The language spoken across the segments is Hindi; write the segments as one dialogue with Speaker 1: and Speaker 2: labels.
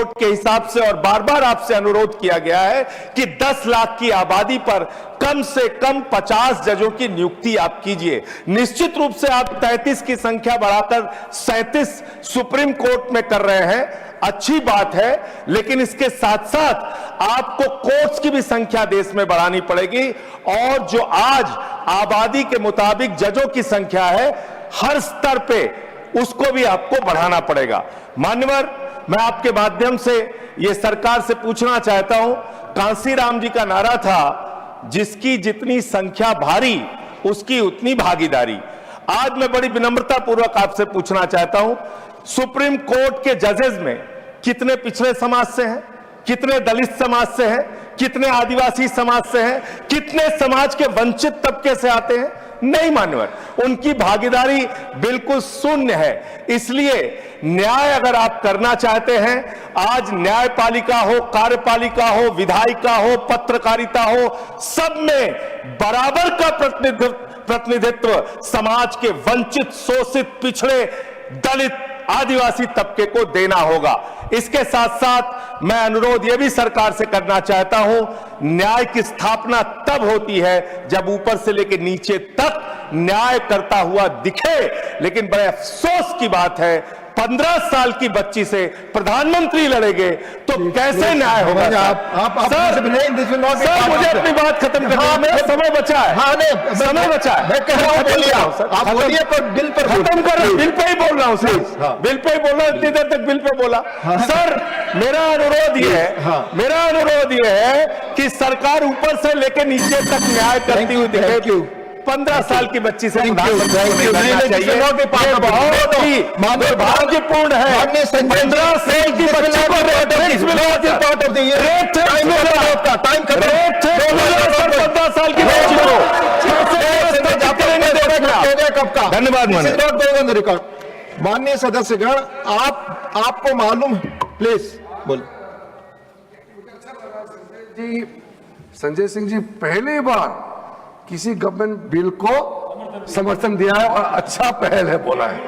Speaker 1: कोर्ट के हिसाब से और बार बार आपसे अनुरोध किया गया है कि 10 लाख की आबादी पर कम से कम 50 जजों की नियुक्ति आप कीजिए। निश्चित रूप से आप 33 की संख्या बढ़ाकर 37 सुप्रीम कोर्ट में कर रहे हैं, अच्छी बात है, लेकिन इसके साथ साथ आपको कोर्ट्स की भी संख्या देश में बढ़ानी पड़ेगी और जो आज आबादी के मुताबिक जजों की संख्या है हर स्तर पे उसको भी आपको बढ़ाना पड़ेगा। मान्यवर, मैं आपके माध्यम से यह सरकार से पूछना चाहता हूं, कांसीराम जी का नारा था, जिसकी जितनी संख्या भारी उसकी उतनी भागीदारी। आज मैं बड़ी विनम्रता पूर्वक आपसे पूछना चाहता हूं, सुप्रीम कोर्ट के जजेस में कितने पिछड़े समाज से हैं, कितने दलित समाज से हैं, कितने आदिवासी समाज से हैं, कितने समाज के वंचित तबके से आते हैं? नहीं मान्यवर, उनकी भागीदारी बिल्कुल शून्य है। इसलिए न्याय अगर आप करना चाहते हैं, आज न्यायपालिका हो, कार्यपालिका हो, विधायिका हो, पत्रकारिता हो, सब में बराबर का प्रतिनिधित्व समाज के वंचित, शोषित, पिछड़े, दलित, आदिवासी तबके को देना होगा। इसके साथ साथ मैं अनुरोध यह भी सरकार से करना चाहता हूं, न्याय की स्थापना तब होती है जब ऊपर से लेकर नीचे तक न्याय करता हुआ दिखे। लेकिन बड़े अफसोस की बात है, 15 साल की बच्ची से प्रधानमंत्री लड़ेंगे तो कैसे न्याय होगा? सर, मुझे अपनी बात खत्म करनी है, मेरा समय बचा है, समय बचा है। मैं कह रहा हूं, बोलिए पर बिल पर खत्म कर रहा हूं, बिल पे ही बोल रहा हूं सर, बिल पे ही बोल रहा हूं, इतनी देर तक बिल पे बोला। सर, मेरा अनुरोध यह है कि सरकार ऊपर से लेकर नीचे तक न्याय करती हुई दिखे। 15 साल की बच्ची से प्रधानमंत्री चाहिए, बहुत ही दुर्भाग्यपूर्ण है। 15 साल की बच्ची को धन्यवाद।
Speaker 2: माननीय सदस्यगण, आपको मालूम, प्लीज बोलो
Speaker 3: जी। संजय सिंह जी पहली बार किसी गवर्नमेंट बिल को समर्थन दिया है और अच्छा पहल है बोला है,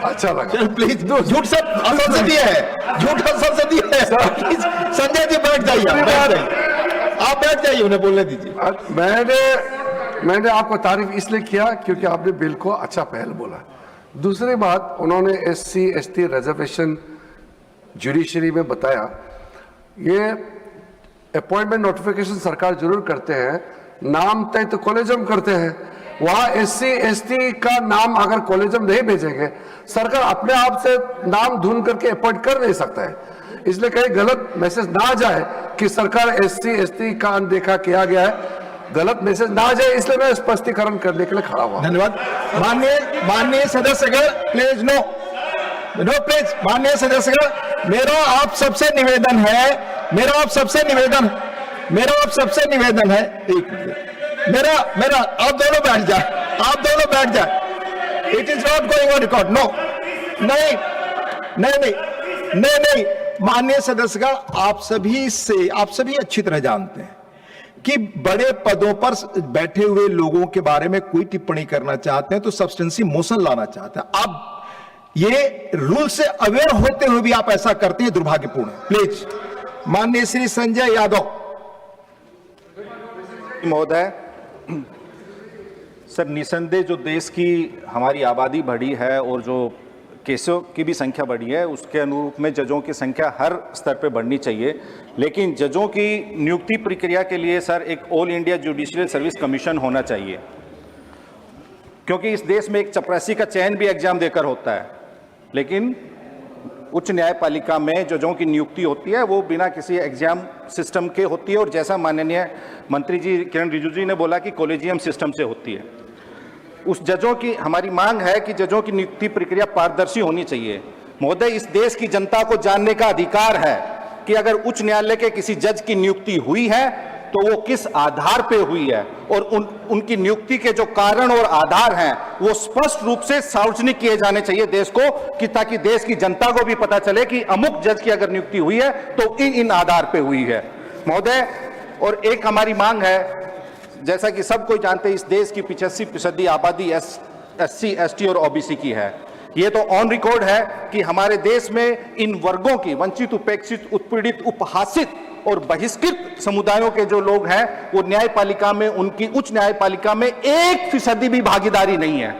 Speaker 3: अच्छा लगा।
Speaker 2: प्लीज, झूठ सब असंसदीय है, झूठ असंसदीय है। संजय जी बैठ जाइए, आप बैठ जाइए, उन्हें बोलने दीजिए।
Speaker 3: मैंने आपको तारीफ इसलिए किया क्योंकि आपने बिल को अच्छा पहल बोला। दूसरी बात, उन्होंने SC ST रिजर्वेशन जुडिशरी में बताया, ये अपॉइंटमेंट नोटिफिकेशन सरकार जरूर करते हैं, नाम तय तो कॉलेजम करते हैं। वहां SC ST का नाम अगर कॉलेजम नहीं भेजेंगे, सरकार अपने आप से नाम ढूंढ करके अपॉइंट कर नहीं सकता है। इसलिए कहीं गलत मैसेज ना आ जाए कि सरकार SC ST का अनदेखा किया गया है, गलत मैसेज ना आ जाए, इसलिए मैं स्पष्टीकरण करने के लिए खड़ा हुआ।
Speaker 2: धन्यवाद। माननीय सदस्यगण, प्लीज नो प्लीज। माननीय सदस्यगण, मेरा आप सबसे निवेदन है, एक मेरा आप दोनों बैठ जाए, it is not going on record. No, नहीं। माननीय सदस्यगण, आप सभी अच्छी तरह जानते हैं कि बड़े पदों पर बैठे हुए लोगों के बारे में कोई टिप्पणी करना चाहते हैं तो सब्सटेंसी मोशन लाना चाहते हैं। आप ये रूल से अवेयर होते हुए भी आप ऐसा करते हैं, दुर्भाग्यपूर्ण है। प्लीज, माननीय श्री संजय यादव
Speaker 4: महोदय। सर, निसंदेह जो देश की हमारी आबादी बढ़ी है और जो केसों की भी संख्या बढ़ी है, उसके अनुरूप में जजों की संख्या हर स्तर पर बढ़नी चाहिए। लेकिन जजों की नियुक्ति प्रक्रिया के लिए सर एक all India judicial service commission होना चाहिए, क्योंकि इस देश में एक चपरासी का चयन भी एग्जाम देकर होता है, लेकिन उच्च न्यायपालिका में जजों की नियुक्ति होती है वो बिना किसी एग्जाम सिस्टम के होती है, और जैसा माननीय मंत्री जी किरण रिजिजू जी ने बोला कि कॉलेजियम सिस्टम से होती है। उस जजों की हमारी मांग है कि जजों की नियुक्ति प्रक्रिया पारदर्शी होनी चाहिए। महोदय, इस देश की जनता को जानने का अधिकार है कि अगर उच्च न्यायालय के किसी जज की नियुक्ति हुई है तो वो किस आधार पे हुई है, और उनकी नियुक्ति के जो कारण और आधार हैं वो स्पष्ट रूप से सार्वजनिक किए जाने चाहिए देश को, कि ताकि देश की जनता को भी पता चले कि अमुक जज की अगर नियुक्ति हुई है तो इन आधार पे हुई है महोदय। और एक हमारी मांग है, जैसा कि सब कोई जानते हैं, इस देश की 85% आबादी SC ST और OBC की है। ये तो ऑन रिकॉर्ड है कि हमारे देश में इन वर्गों की, वंचित, उपेक्षित, उत्पीड़ित, उपहासित और बहिष्कृत समुदायों के जो लोग हैं, वो न्यायपालिका में, उनकी उच्च न्यायपालिका में 1% भी भागीदारी नहीं है,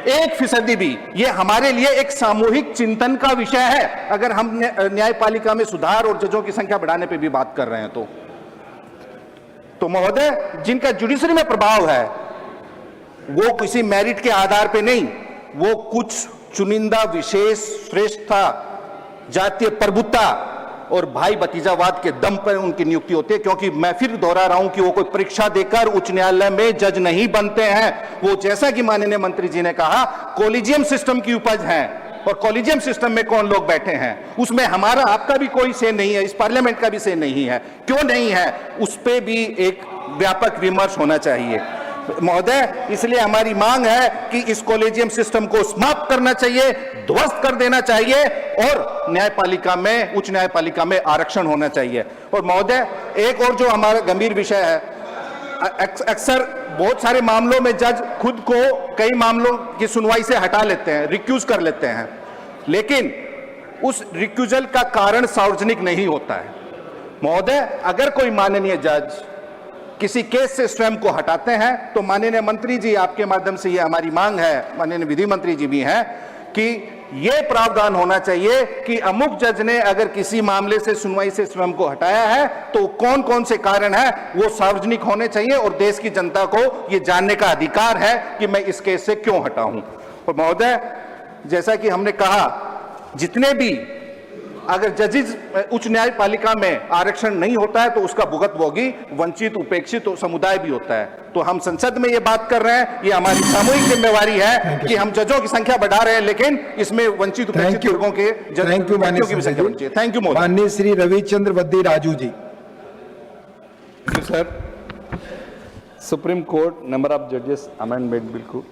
Speaker 4: 1% भी। ये हमारे लिए एक सामूहिक चिंतन का विषय है, अगर हम न्यायपालिका में सुधार और जजों की संख्या बढ़ाने पे भी बात कर रहे हैं तो महोदय, जिनका जुडिशरी में प्रभाव है वो किसी मेरिट के आधार पे नहीं, वो कुछ चुनिंदा विशेष श्रेष्ठता, जातीय प्रभुता और भाई भतीजावाद के दम पर उनकी नियुक्ति होती है। क्योंकि मैं फिर दोहरा रहा हूं कि वो कोई परीक्षा देकर उच्च न्यायालय में जज नहीं बनते हैं, वो जैसा कि माननीय मंत्री जी ने कहा, कॉलेजियम सिस्टम की उपज है। और कॉलेजियम सिस्टम में कौन लोग बैठे हैं, उसमें हमारा आपका भी कोई से नहीं है, इस पार्लियामेंट का भी से नहीं है। क्यों नहीं है, उस पर भी एक व्यापक विमर्श होना चाहिए महोदय। इसलिए हमारी मांग है कि इस कॉलेजियम सिस्टम को समाप्त करना चाहिए, ध्वस्त कर देना चाहिए और न्यायपालिका में, उच्च न्यायपालिका में आरक्षण होना चाहिए। और महोदय, एक और जो हमारा गंभीर विषय है, अक्सर बहुत सारे मामलों में जज खुद को कई मामलों की सुनवाई से हटा लेते हैं, रिक्यूज कर लेते हैं, लेकिन उस रिक्यूजल का कारण सार्वजनिक नहीं होता है। महोदय, अगर कोई माननीय जज किसी केस से स्वयं को हटाते हैं तो माननीय मंत्री जी, आपके माध्यम से ये हमारी मांग है, माननीय विधि मंत्री जी भी हैं, कि ये प्रावधान होना चाहिए कि अमुक जज ने अगर किसी मामले से सुनवाई से स्वयं को हटाया है तो कौन कौन से कारण है वो सार्वजनिक होने चाहिए और देश की जनता को ये जानने का अधिकार है कि मैं इस केस से क्यों हटा हूं। और महोदय, जैसा कि हमने कहा, जितने भी अगर जजेस उच्च न्यायपालिका में आरक्षण नहीं होता है तो उसका भुगतभोगी वंचित, उपेक्षित समुदाय भी होता है। तो हम संसद में ये बात कर रहे हैं, ये हमारी सामूहिक जिम्मेवारी है कि हम जजों की संख्या बढ़ा रहे हैं, लेकिन इसमें वंचित, उपेक्षित वर्गों के जजों की भी संख्या बढ़नी चाहिए। Thank you Modi.
Speaker 2: माननीय Shri Ravichandra Vaddiraju ji.
Speaker 5: Sir, supreme court number of जजेस अमेंडमेंट बिल को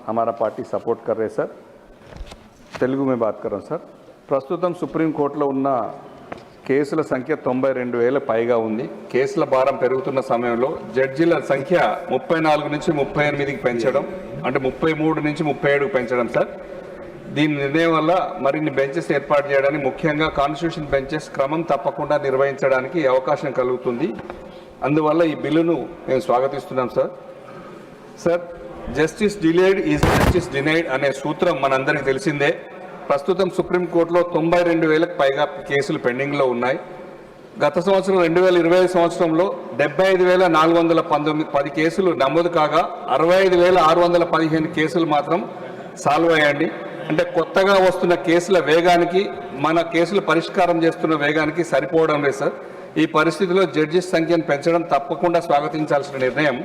Speaker 5: हमारा पार्टी सपोर्ट कर रहे सर। तेलुगु में बात कर रहा हूँ सर। ప్రస్తుతం సుప్రీంకోర్టులో ఉన్న కేసుల సంఖ్య 92,000 పైగా ఉంది. కేసుల భారం పెరుగుతున్న సమయంలో జడ్జీల సంఖ్య 34 నుంచి 38కి పెంచడం, అంటే 33 నుంచి 37కి పెంచడం సార్. దీని నిర్ణయం వల్ల మరిన్ని బెంచెస్ ఏర్పాటు చేయడానికి, ముఖ్యంగా కాన్స్టిట్యూషన్ బెంచెస్ క్రమం తప్పకుండా నిర్వహించడానికి అవకాశం కలుగుతుంది. అందువల్ల ఈ బిల్లును మేము స్వాగతిస్తున్నాం sir. Sir, justice delayed is justice denied అనే సూత్రం మనందరికీ తెలిసిందే. ప్రస్తుతం సుప్రీంకోర్టులో 92,000కు పైగా కేసులు పెండింగ్లో ఉన్నాయి. గత సంవత్సరం 2020 సంవత్సరంలో 75,410 కేసులు నమోదు కాగా 65,615 కేసులు మాత్రం సాల్వ్ అయ్యాయండి. అంటే కొత్తగా వస్తున్న కేసుల వేగానికి మన కేసులు పరిష్కారం చేస్తున్న వేగానికి సరిపోవడం లేదు సార్. ఈ పరిస్థితిలో జడ్జెస్ సంఖ్యను పెంచడం తప్పకుండా స్వాగతించాల్సిన నిర్ణయం.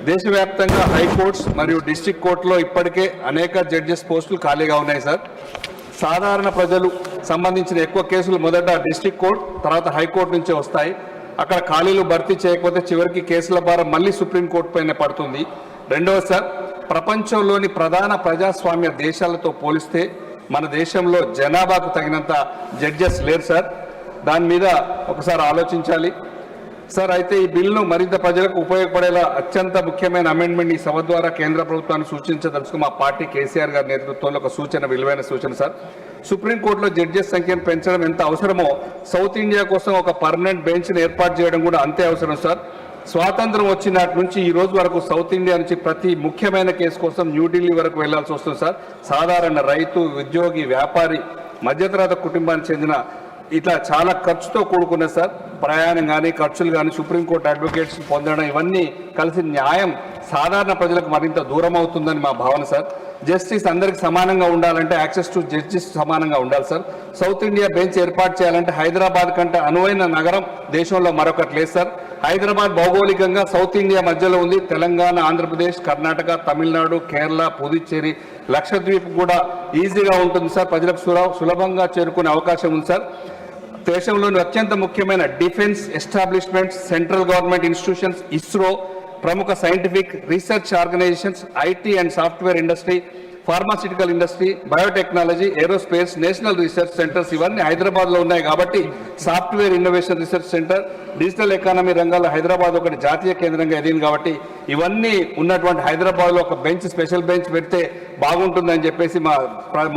Speaker 5: దేశవ్యాప్తంగా హైకోర్ట్స్ మరియు డిస్ట్రిక్ట్ కోర్టులో ఇప్పటికే అనేక జడ్జెస్ పోస్టులు ఖాళీగా ఉన్నాయి సార్. సాధారణ ప్రజలు సంబంధించిన ఎక్కువ కేసులు మొదట డిస్ట్రిక్ట్ కోర్ట్, తర్వాత హైకోర్టు నుంచే వస్తాయి. అక్కడ ఖాళీలు భర్తీ చేయకపోతే చివరికి కేసుల భారం మళ్ళీ సుప్రీంకోర్టు పైన పడుతుంది. రెండవది సార్, ప్రపంచంలోని ప్రధాన ప్రజాస్వామ్య దేశాలతో పోలిస్తే మన దేశంలో జనాభాకు తగినంత జడ్జెస్ లేరు సార్. దాని మీద ఒకసారి ఆలోచించాలి సార్. అయితే ఈ బిల్లును మరింత ప్రజలకు ఉపయోగపడేలా అత్యంత ముఖ్యమైన అమెండ్మెంట్ ఈ సభ ద్వారా కేంద్ర ప్రభుత్వాన్ని సూచించదలుచుకు మా పార్టీ కేసీఆర్ గారి నేతృత్వంలో ఒక సూచన, విలువైన సూచన సార్. సుప్రీంకోర్టులో జడ్జెస్ సంఖ్యను పెంచడం ఎంత అవసరమో సౌత్ ఇండియా కోసం ఒక పర్మనెంట్ బెంచ్ని ఏర్పాటు చేయడం కూడా అంతే అవసరం సార్. స్వాతంత్రం వచ్చినటి నుంచి ఈ రోజు వరకు సౌత్ ఇండియా నుంచి ప్రతి ముఖ్యమైన కేసు కోసం న్యూఢిల్లీ వరకు వెళ్లాల్సి వస్తుంది సార్. సాధారణ రైతు, ఉద్యోగి, వ్యాపారి, మధ్యతరగతి కుటుంబానికి చెందిన ఇట్లా చాలా ఖర్చుతో కూడుకున్న సార్. ప్రయాణం కానీ, ఖర్చులు కానీ, సుప్రీంకోర్టు అడ్వకేట్స్ పొందడం, ఇవన్నీ కలిసి న్యాయం సాధారణ ప్రజలకు మరింత దూరం అవుతుందని మా భావన సార్. జస్టిస్ అందరికి సమానంగా ఉండాలంటే యాక్సెస్ టు జస్టిస్ సమానంగా ఉండాలి సార్. సౌత్ ఇండియా బెంచ్ ఏర్పాటు చేయాలంటే హైదరాబాద్ కంటే అనువైన నగరం దేశంలో మరొకటి లేదు సార్. హైదరాబాద్ భౌగోళికంగా సౌత్ ఇండియా మధ్యలో ఉంది. తెలంగాణ, ఆంధ్రప్రదేశ్, కర్ణాటక, తమిళనాడు, కేరళ, పుదుచ్చేరి, లక్షద్వీప్ కూడా ఈజీగా ఉంటుంది సార్. ప్రజలకు సులభంగా చేరుకునే అవకాశం ఉంది సార్. దేశంలోని అత్యంత ముఖ్యమైన defence establishments, central government institutions, ISRO, ప్రముఖ scientific research organisations, IT and software industry, pharmaceutical industry, biotechnology, aerospace, national research centres ఇవన్నీ హైదరాబాద్లో ఉన్నాయి కాబట్టి software innovation research centre, digital economy రంగాల్లో హైదరాబాద్ ఒకటి జాతీయ కేంద్రంగా ఎదిగింది కాబట్టి ఇవన్నీ ఉన్నటువంటి హైదరాబాద్లో ఒక బెంచ్, స్పెషల్ బెంచ్ పెడితే బాగుంటుందని చెప్పేసి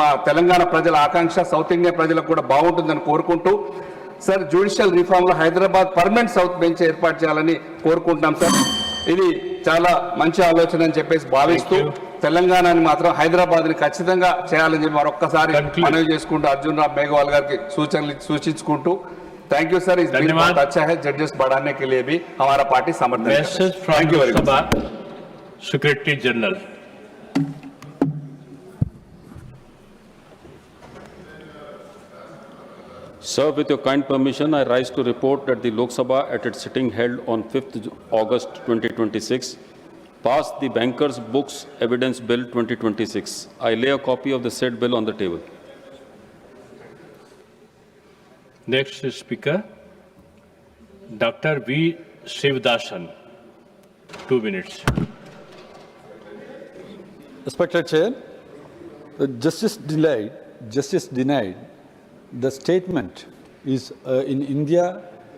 Speaker 5: మా తెలంగాణ ప్రజల ఆకాంక్ష, సౌత్ ఇండియా ప్రజలకు కూడా బాగుంటుందని కోరుకుంటూ సార్ జ్యుడిషియల్ రిఫార్మ్లో హైదరాబాద్ పర్మనెంట్ సౌత్ బెంచ్ ఏర్పాటు చేయాలని కోరుకుంటున్నాం సార్. ఇది చాలా మంచి ఆలోచన అని చెప్పేసి భావిస్తూ తెలంగాణని మాత్రం హైదరాబాద్ని ఖచ్చితంగా చేయాలని చెప్పి మరొక్కసారి మనవి చేసుకుంటూ అర్జున్ రామ్ మేఘవాల్ గారికి సూచించుకుంటూ थैंक यू सर. इस बिल बहुत अच्छा है, जजेस बढ़ाने के लिए भी हमारा पार्टी समर्थन करता है. Thank you very much.
Speaker 6: Secretary general.
Speaker 7: Sir, with your kind permission, I rise to report that the Lok Sabha at its sitting held on 5th August 2026 passed the Bankers Books Evidence Bill 2026. I lay a copy of the said bill on the table.
Speaker 6: Next speaker, Dr. V. Shivdasan. 2 minutes.
Speaker 8: Respected Chair, justice denied. The statement is in India,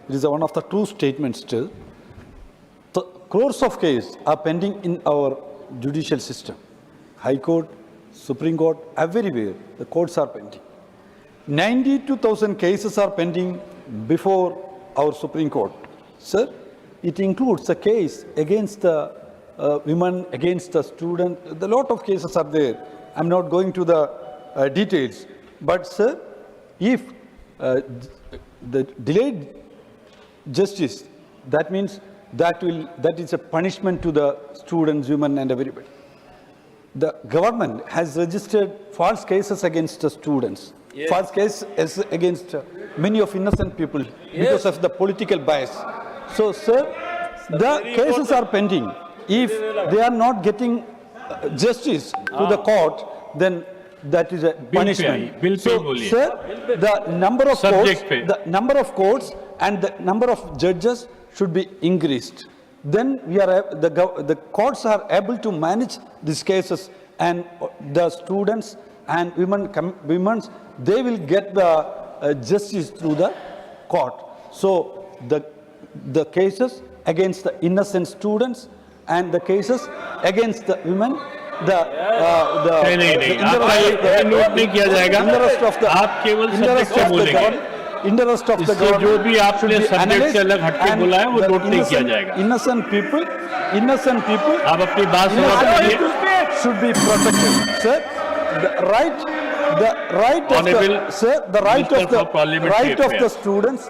Speaker 8: it is one of the true statements still. The crores of cases are pending in our judicial system. High Court, Supreme Court, everywhere the courts are pending. 92,000 cases are pending before our Supreme Court. Sir, it includes a case against the women, against the student. A lot of cases are there. I'm not going to the details. But sir, if the delayed justice, that means that is a punishment to the students, women and everybody. The government has registered false cases against the students. Yes. False cases against many of innocent people because of the political bias. So, sir, the cases are pending. If they are not getting justice to the court, then that is a punishment. So, sir, the number of courts and the number of judges should be increased. Then the courts are able to manage these cases, and the students and women, they will get the justice through the court. So the cases against the innocent students and the cases against the women, interest of the government,
Speaker 6: जो भी आपने सब्जेक्ट से अलग हटके बोला है वो नोट नहीं किया जाएगा.
Speaker 8: Innocent people
Speaker 6: आप अपनी बात समझिए.
Speaker 8: should be protected. Sir, the right of the students